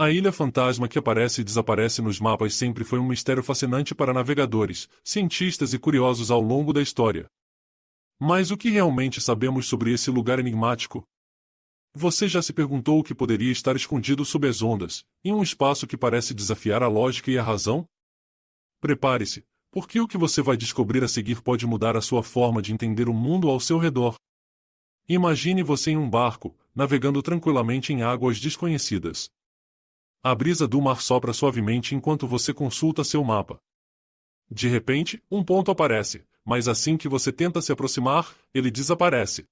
A ilha fantasma que aparece e desaparece nos mapas sempre foi um mistério fascinante para navegadores, cientistas e curiosos ao longo da história. Mas o que realmente sabemos sobre esse lugar enigmático? Você já se perguntou o que poderia estar escondido sob as ondas, em um espaço que parece desafiar a lógica e a razão? Prepare-se, porque o que você vai descobrir a seguir pode mudar a sua forma de entender o mundo ao seu redor. Imagine você em um barco, navegando tranquilamente em águas desconhecidas. A brisa do mar sopra suavemente enquanto você consulta seu mapa. De repente, um ponto aparece, mas assim que você tenta se aproximar, ele desaparece.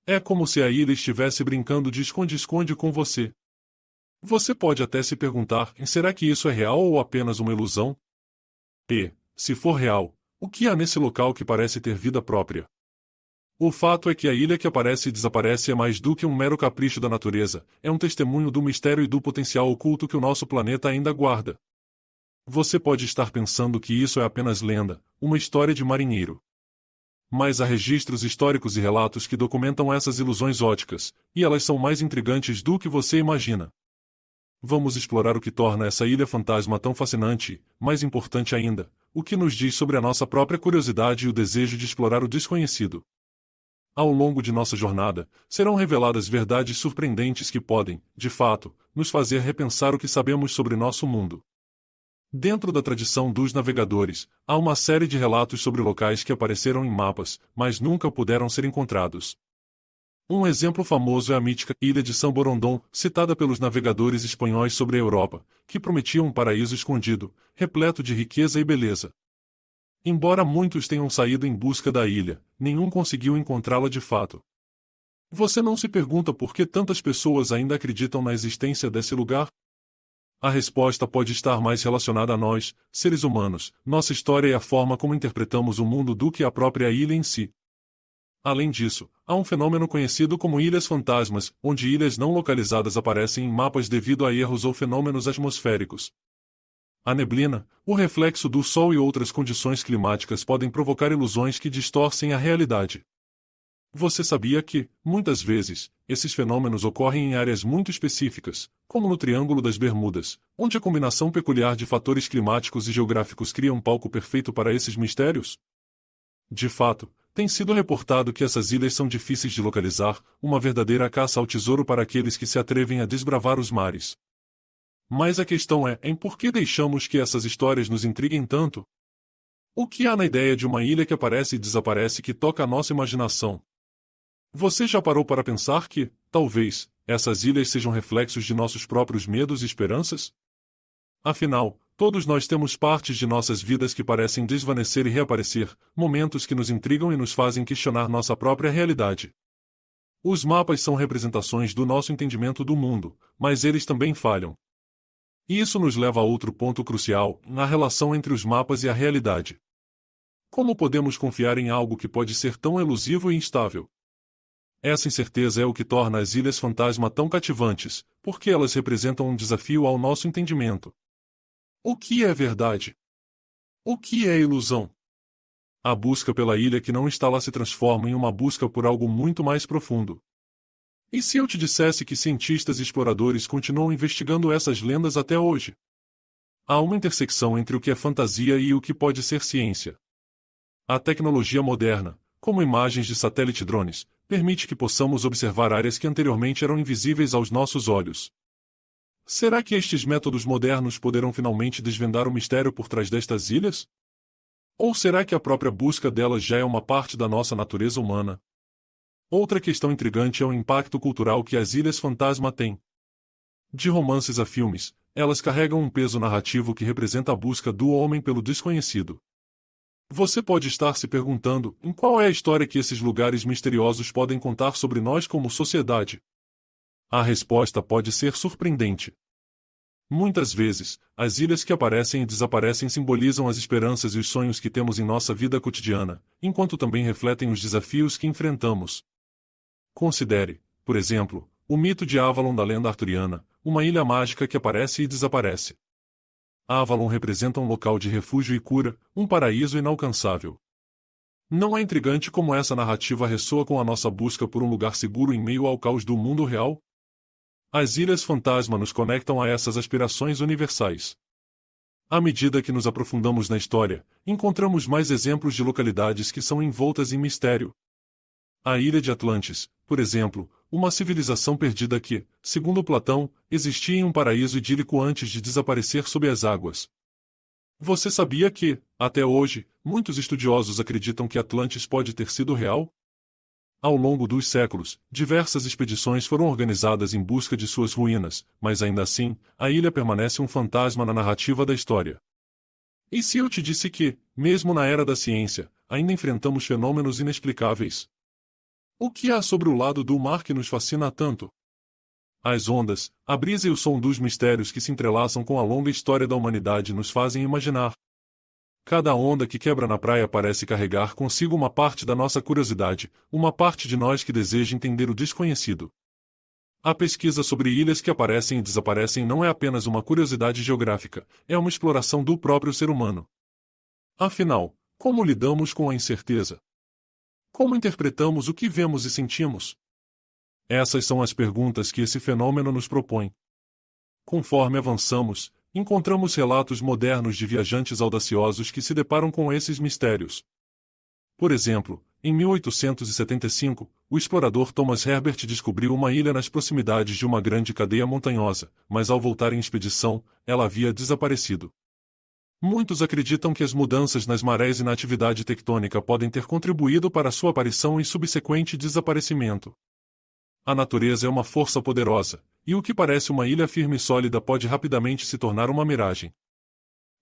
É como se a ilha estivesse brincando de esconde-esconde com você. Você pode até se perguntar: será que isso é real ou apenas uma ilusão? E, se for real, o que há nesse local que parece ter vida própria? O fato é que a ilha que aparece e desaparece é mais do que um mero capricho da natureza, é um testemunho do mistério e do potencial oculto que o nosso planeta ainda guarda. Você pode estar pensando que isso é apenas lenda, uma história de marinheiro. Mas há registros históricos e relatos que documentam essas ilusões óticas, e elas são mais intrigantes do que você imagina. Vamos explorar o que torna essa ilha fantasma tão fascinante e, mais importante ainda, o que nos diz sobre a nossa própria curiosidade e o desejo de explorar o desconhecido. Ao longo de nossa jornada, serão reveladas verdades surpreendentes que podem, de fato, nos fazer repensar o que sabemos sobre nosso mundo. Dentro da tradição dos navegadores, há uma série de relatos sobre locais que apareceram em mapas, mas nunca puderam ser encontrados. Um exemplo famoso é a mítica Ilha de São Borondón, citada pelos navegadores espanhóis sobre a Europa, que prometia um paraíso escondido, repleto de riqueza e beleza. Embora muitos tenham saído em busca da ilha, nenhum conseguiu encontrá-la de fato. Você não se pergunta por que tantas pessoas ainda acreditam na existência desse lugar? A resposta pode estar mais relacionada a nós, seres humanos, nossa história e a forma como interpretamos o mundo do que a própria ilha em si. Além disso, há um fenômeno conhecido como ilhas fantasmas, onde ilhas não localizadas aparecem em mapas devido a erros ou fenômenos atmosféricos. A neblina, o reflexo do sol e outras condições climáticas podem provocar ilusões que distorcem a realidade. Você sabia que, muitas vezes, esses fenômenos ocorrem em áreas muito específicas, como no Triângulo das Bermudas, onde a combinação peculiar de fatores climáticos e geográficos cria um palco perfeito para esses mistérios? De fato, tem sido reportado que essas ilhas são difíceis de localizar, uma verdadeira caça ao tesouro para aqueles que se atrevem a desbravar os mares. Mas a questão é, em por que deixamos que essas histórias nos intriguem tanto? O que há na ideia de uma ilha que aparece e desaparece que toca a nossa imaginação? Você já parou para pensar que, talvez, essas ilhas sejam reflexos de nossos próprios medos e esperanças? Afinal, todos nós temos partes de nossas vidas que parecem desvanecer e reaparecer, momentos que nos intrigam e nos fazem questionar nossa própria realidade. Os mapas são representações do nosso entendimento do mundo, mas eles também falham. E isso nos leva a outro ponto crucial, na relação entre os mapas e a realidade. Como podemos confiar em algo que pode ser tão elusivo e instável? Essa incerteza é o que torna as ilhas fantasma tão cativantes, porque elas representam um desafio ao nosso entendimento. O que é verdade? O que é ilusão? A busca pela ilha que não está lá se transforma em uma busca por algo muito mais profundo. E se eu te dissesse que cientistas e exploradores continuam investigando essas lendas até hoje? Há uma intersecção entre o que é fantasia e o que pode ser ciência. A tecnologia moderna, como imagens de satélite e drones, permite que possamos observar áreas que anteriormente eram invisíveis aos nossos olhos. Será que estes métodos modernos poderão finalmente desvendar o mistério por trás destas ilhas? Ou será que a própria busca delas já é uma parte da nossa natureza humana? Outra questão intrigante é o impacto cultural que as ilhas fantasma têm. De romances a filmes, elas carregam um peso narrativo que representa a busca do homem pelo desconhecido. Você pode estar se perguntando, em qual é a história que esses lugares misteriosos podem contar sobre nós como sociedade? A resposta pode ser surpreendente. Muitas vezes, as ilhas que aparecem e desaparecem simbolizam as esperanças e os sonhos que temos em nossa vida cotidiana, enquanto também refletem os desafios que enfrentamos. Considere, por exemplo, o mito de Avalon da lenda arturiana, uma ilha mágica que aparece e desaparece. Avalon representa um local de refúgio e cura, um paraíso inalcançável. Não é intrigante como essa narrativa ressoa com a nossa busca por um lugar seguro em meio ao caos do mundo real? As ilhas fantasma nos conectam a essas aspirações universais. À medida que nos aprofundamos na história, encontramos mais exemplos de localidades que são envoltas em mistério. A ilha de Atlantis, por exemplo, uma civilização perdida que, segundo Platão, existia em um paraíso idílico antes de desaparecer sob as águas. Você sabia que, até hoje, muitos estudiosos acreditam que Atlantis pode ter sido real? Ao longo dos séculos, diversas expedições foram organizadas em busca de suas ruínas, mas ainda assim, a ilha permanece um fantasma na narrativa da história. E se eu te disse que, mesmo na era da ciência, ainda enfrentamos fenômenos inexplicáveis? O que há sobre o lado do mar que nos fascina tanto? As ondas, a brisa e o som dos mistérios que se entrelaçam com a longa história da humanidade nos fazem imaginar. Cada onda que quebra na praia parece carregar consigo uma parte da nossa curiosidade, uma parte de nós que deseja entender o desconhecido. A pesquisa sobre ilhas que aparecem e desaparecem não é apenas uma curiosidade geográfica, é uma exploração do próprio ser humano. Afinal, como lidamos com a incerteza? Como interpretamos o que vemos e sentimos? Essas são as perguntas que esse fenômeno nos propõe. Conforme avançamos, encontramos relatos modernos de viajantes audaciosos que se deparam com esses mistérios. Por exemplo, em 1875, o explorador Thomas Herbert descobriu uma ilha nas proximidades de uma grande cadeia montanhosa, mas ao voltar em expedição, ela havia desaparecido. Muitos acreditam que as mudanças nas marés e na atividade tectônica podem ter contribuído para sua aparição e subsequente desaparecimento. A natureza é uma força poderosa, e o que parece uma ilha firme e sólida pode rapidamente se tornar uma miragem.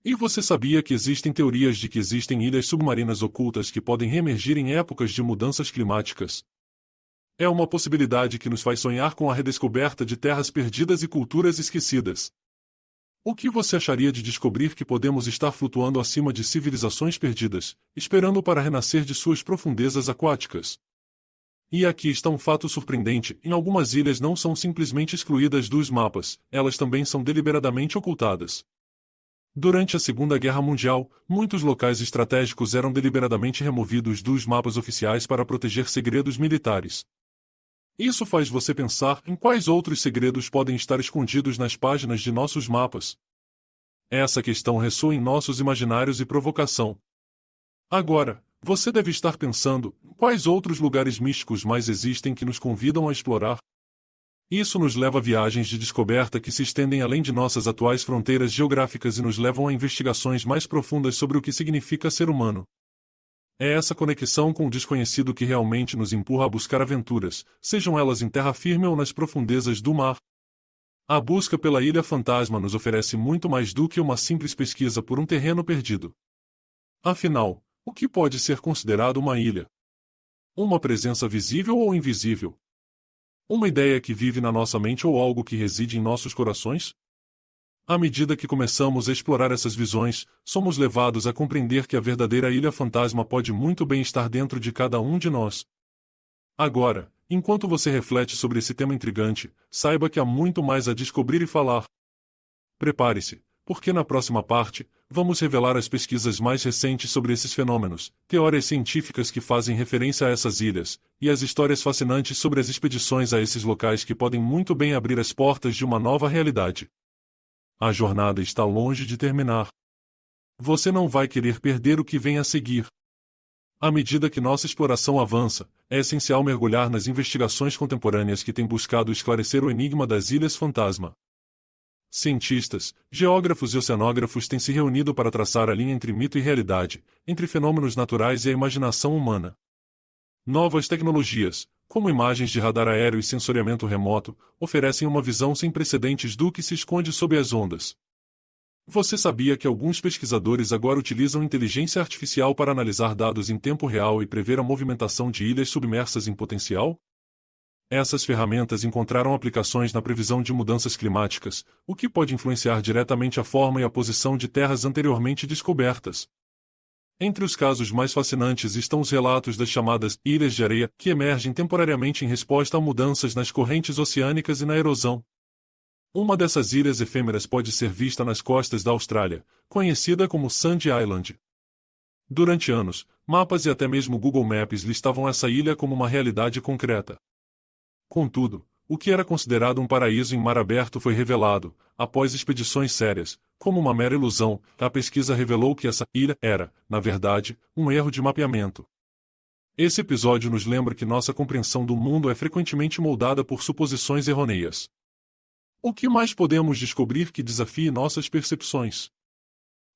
E você sabia que existem teorias de que existem ilhas submarinas ocultas que podem reemergir em épocas de mudanças climáticas? É uma possibilidade que nos faz sonhar com a redescoberta de terras perdidas e culturas esquecidas. O que você acharia de descobrir que podemos estar flutuando acima de civilizações perdidas, esperando para renascer de suas profundezas aquáticas? E aqui está um fato surpreendente: em algumas ilhas não são simplesmente excluídas dos mapas, elas também são deliberadamente ocultadas. Durante a Segunda Guerra Mundial, muitos locais estratégicos eram deliberadamente removidos dos mapas oficiais para proteger segredos militares. Isso faz você pensar em quais outros segredos podem estar escondidos nas páginas de nossos mapas. Essa questão ressoa em nossos imaginários e provocação. Agora, você deve estar pensando, quais outros lugares místicos mais existem que nos convidam a explorar? Isso nos leva a viagens de descoberta que se estendem além de nossas atuais fronteiras geográficas e nos levam a investigações mais profundas sobre o que significa ser humano. É essa conexão com o desconhecido que realmente nos empurra a buscar aventuras, sejam elas em terra firme ou nas profundezas do mar. A busca pela Ilha Fantasma nos oferece muito mais do que uma simples pesquisa por um terreno perdido. Afinal, o que pode ser considerado uma ilha? Uma presença visível ou invisível? Uma ideia que vive na nossa mente ou algo que reside em nossos corações? À medida que começamos a explorar essas visões, somos levados a compreender que a verdadeira ilha fantasma pode muito bem estar dentro de cada um de nós. Agora, enquanto você reflete sobre esse tema intrigante, saiba que há muito mais a descobrir e falar. Prepare-se, porque na próxima parte, vamos revelar as pesquisas mais recentes sobre esses fenômenos, teorias científicas que fazem referência a essas ilhas, e as histórias fascinantes sobre as expedições a esses locais que podem muito bem abrir as portas de uma nova realidade. A jornada está longe de terminar. Você não vai querer perder o que vem a seguir. À medida que nossa exploração avança, é essencial mergulhar nas investigações contemporâneas que têm buscado esclarecer o enigma das ilhas fantasma. Cientistas, geógrafos e oceanógrafos têm se reunido para traçar a linha entre mito e realidade, entre fenômenos naturais e a imaginação humana. Novas tecnologias, como imagens de radar aéreo e sensoriamento remoto, oferecem uma visão sem precedentes do que se esconde sob as ondas. Você sabia que alguns pesquisadores agora utilizam inteligência artificial para analisar dados em tempo real e prever a movimentação de ilhas submersas em potencial? Essas ferramentas encontraram aplicações na previsão de mudanças climáticas, o que pode influenciar diretamente a forma e a posição de terras anteriormente descobertas. Entre os casos mais fascinantes estão os relatos das chamadas ilhas de areia, que emergem temporariamente em resposta a mudanças nas correntes oceânicas e na erosão. Uma dessas ilhas efêmeras pode ser vista nas costas da Austrália, conhecida como Sandy Island. Durante anos, mapas e até mesmo Google Maps listavam essa ilha como uma realidade concreta. Contudo, o que era considerado um paraíso em mar aberto foi revelado, após expedições sérias, como uma mera ilusão. A pesquisa revelou que essa ilha era, na verdade, um erro de mapeamento. Esse episódio nos lembra que nossa compreensão do mundo é frequentemente moldada por suposições errôneas. O que mais podemos descobrir que desafie nossas percepções?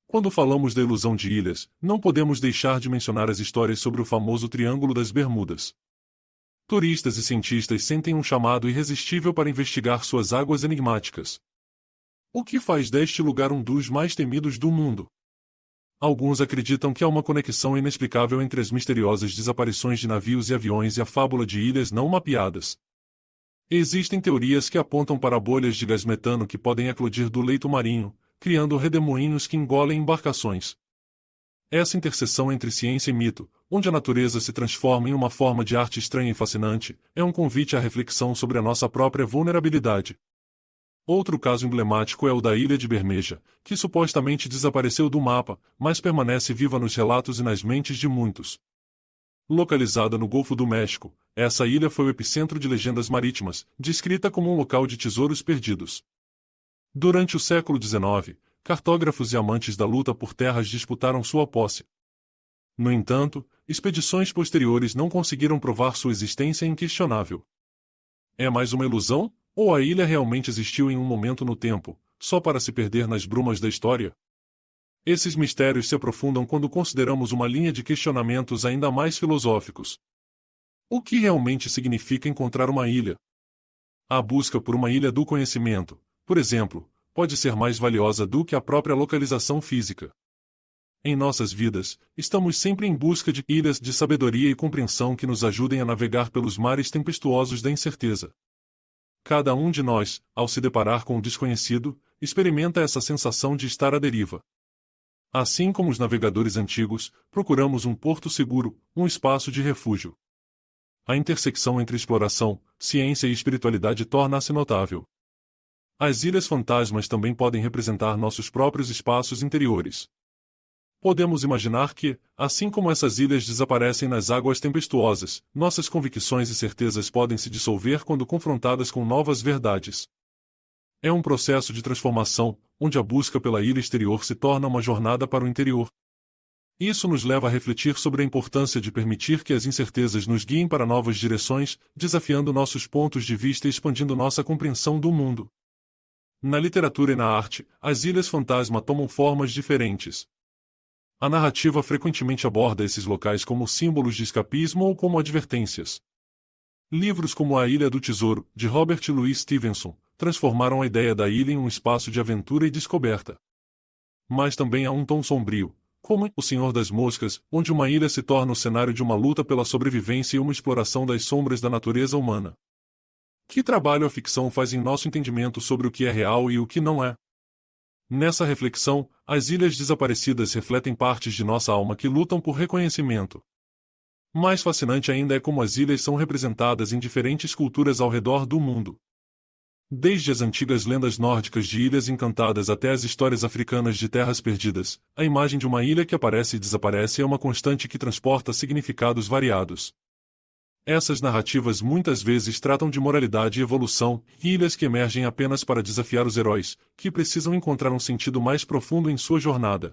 Quando falamos da ilusão de ilhas, não podemos deixar de mencionar as histórias sobre o famoso Triângulo das Bermudas. Turistas e cientistas sentem um chamado irresistível para investigar suas águas enigmáticas. O que faz deste lugar um dos mais temidos do mundo? Alguns acreditam que há uma conexão inexplicável entre as misteriosas desaparições de navios e aviões e a fábula de ilhas não mapeadas. Existem teorias que apontam para bolhas de gás metano que podem eclodir do leito marinho, criando redemoinhos que engolem embarcações. Essa interseção entre ciência e mito, onde a natureza se transforma em uma forma de arte estranha e fascinante, é um convite à reflexão sobre a nossa própria vulnerabilidade. Outro caso emblemático é o da Ilha de Bermeja, que supostamente desapareceu do mapa, mas permanece viva nos relatos e nas mentes de muitos. Localizada no Golfo do México, essa ilha foi o epicentro de legendas marítimas, descrita como um local de tesouros perdidos. Durante o século XIX, cartógrafos e amantes da luta por terras disputaram sua posse. No entanto, expedições posteriores não conseguiram provar sua existência inquestionável. É mais uma ilusão? Ou a ilha realmente existiu em um momento no tempo, só para se perder nas brumas da história? Esses mistérios se aprofundam quando consideramos uma linha de questionamentos ainda mais filosóficos. O que realmente significa encontrar uma ilha? A busca por uma ilha do conhecimento, por exemplo, pode ser mais valiosa do que a própria localização física. Em nossas vidas, estamos sempre em busca de ilhas de sabedoria e compreensão que nos ajudem a navegar pelos mares tempestuosos da incerteza. Cada um de nós, ao se deparar com o desconhecido, experimenta essa sensação de estar à deriva. Assim como os navegadores antigos, procuramos um porto seguro, um espaço de refúgio. A intersecção entre exploração, ciência e espiritualidade torna-se notável. As ilhas fantasmas também podem representar nossos próprios espaços interiores. Podemos imaginar que, assim como essas ilhas desaparecem nas águas tempestuosas, nossas convicções e certezas podem se dissolver quando confrontadas com novas verdades. É um processo de transformação, onde a busca pela ilha exterior se torna uma jornada para o interior. Isso nos leva a refletir sobre a importância de permitir que as incertezas nos guiem para novas direções, desafiando nossos pontos de vista e expandindo nossa compreensão do mundo. Na literatura e na arte, as ilhas fantasma tomam formas diferentes. A narrativa frequentemente aborda esses locais como símbolos de escapismo ou como advertências. Livros como A Ilha do Tesouro, de Robert Louis Stevenson, transformaram a ideia da ilha em um espaço de aventura e descoberta. Mas também há um tom sombrio, como em O Senhor das Moscas, onde uma ilha se torna o cenário de uma luta pela sobrevivência e uma exploração das sombras da natureza humana. Que trabalho a ficção faz em nosso entendimento sobre o que é real e o que não é? Nessa reflexão, as ilhas desaparecidas refletem partes de nossa alma que lutam por reconhecimento. Mais fascinante ainda é como as ilhas são representadas em diferentes culturas ao redor do mundo. Desde as antigas lendas nórdicas de ilhas encantadas até as histórias africanas de terras perdidas, a imagem de uma ilha que aparece e desaparece é uma constante que transporta significados variados. Essas narrativas muitas vezes tratam de moralidade e evolução, ilhas que emergem apenas para desafiar os heróis, que precisam encontrar um sentido mais profundo em sua jornada.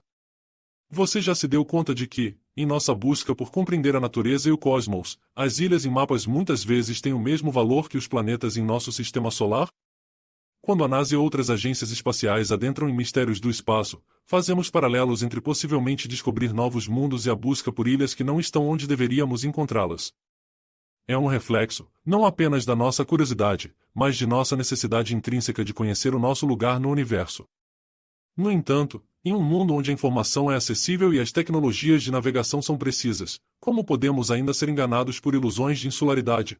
Você já se deu conta de que, em nossa busca por compreender a natureza e o cosmos, as ilhas em mapas muitas vezes têm o mesmo valor que os planetas em nosso sistema solar? Quando a NASA e outras agências espaciais adentram em mistérios do espaço, fazemos paralelos entre possivelmente descobrir novos mundos e a busca por ilhas que não estão onde deveríamos encontrá-las. É um reflexo, não apenas da nossa curiosidade, mas de nossa necessidade intrínseca de conhecer o nosso lugar no universo. No entanto, em um mundo onde a informação é acessível e as tecnologias de navegação são precisas, como podemos ainda ser enganados por ilusões de insularidade?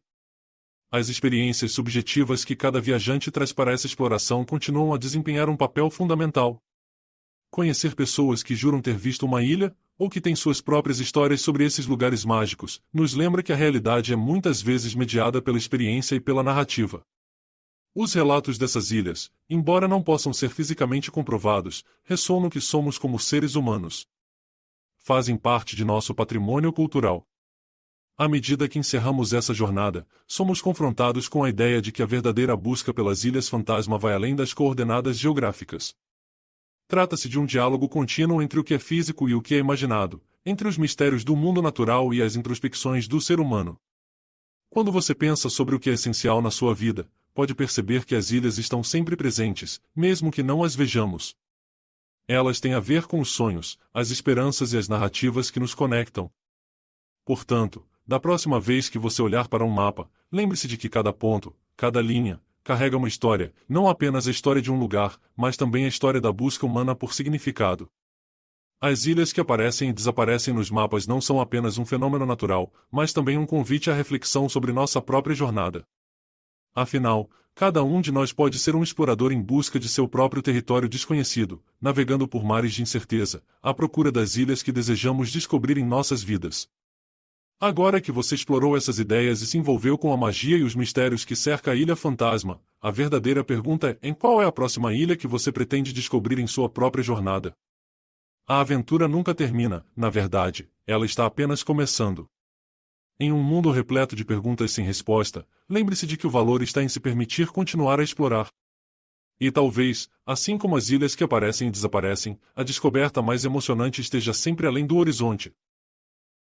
As experiências subjetivas que cada viajante traz para essa exploração continuam a desempenhar um papel fundamental. Conhecer pessoas que juram ter visto uma ilha, ou que têm suas próprias histórias sobre esses lugares mágicos, nos lembra que a realidade é muitas vezes mediada pela experiência e pela narrativa. Os relatos dessas ilhas, embora não possam ser fisicamente comprovados, ressoam no que somos como seres humanos. Fazem parte de nosso patrimônio cultural. À medida que encerramos essa jornada, somos confrontados com a ideia de que a verdadeira busca pelas Ilhas Fantasma vai além das coordenadas geográficas. Trata-se de um diálogo contínuo entre o que é físico e o que é imaginado, entre os mistérios do mundo natural e as introspecções do ser humano. Quando você pensa sobre o que é essencial na sua vida, pode perceber que as ilhas estão sempre presentes, mesmo que não as vejamos. Elas têm a ver com os sonhos, as esperanças e as narrativas que nos conectam. Portanto, da próxima vez que você olhar para um mapa, lembre-se de que cada ponto, cada linha, carrega uma história, não apenas a história de um lugar, mas também a história da busca humana por significado. As ilhas que aparecem e desaparecem nos mapas não são apenas um fenômeno natural, mas também um convite à reflexão sobre nossa própria jornada. Afinal, cada um de nós pode ser um explorador em busca de seu próprio território desconhecido, navegando por mares de incerteza, à procura das ilhas que desejamos descobrir em nossas vidas. Agora que você explorou essas ideias e se envolveu com a magia e os mistérios que cerca a Ilha Fantasma, a verdadeira pergunta é: em qual é a próxima ilha que você pretende descobrir em sua própria jornada? A aventura nunca termina, na verdade, ela está apenas começando. Em um mundo repleto de perguntas sem resposta, lembre-se de que o valor está em se permitir continuar a explorar. E talvez, assim como as ilhas que aparecem e desaparecem, a descoberta mais emocionante esteja sempre além do horizonte.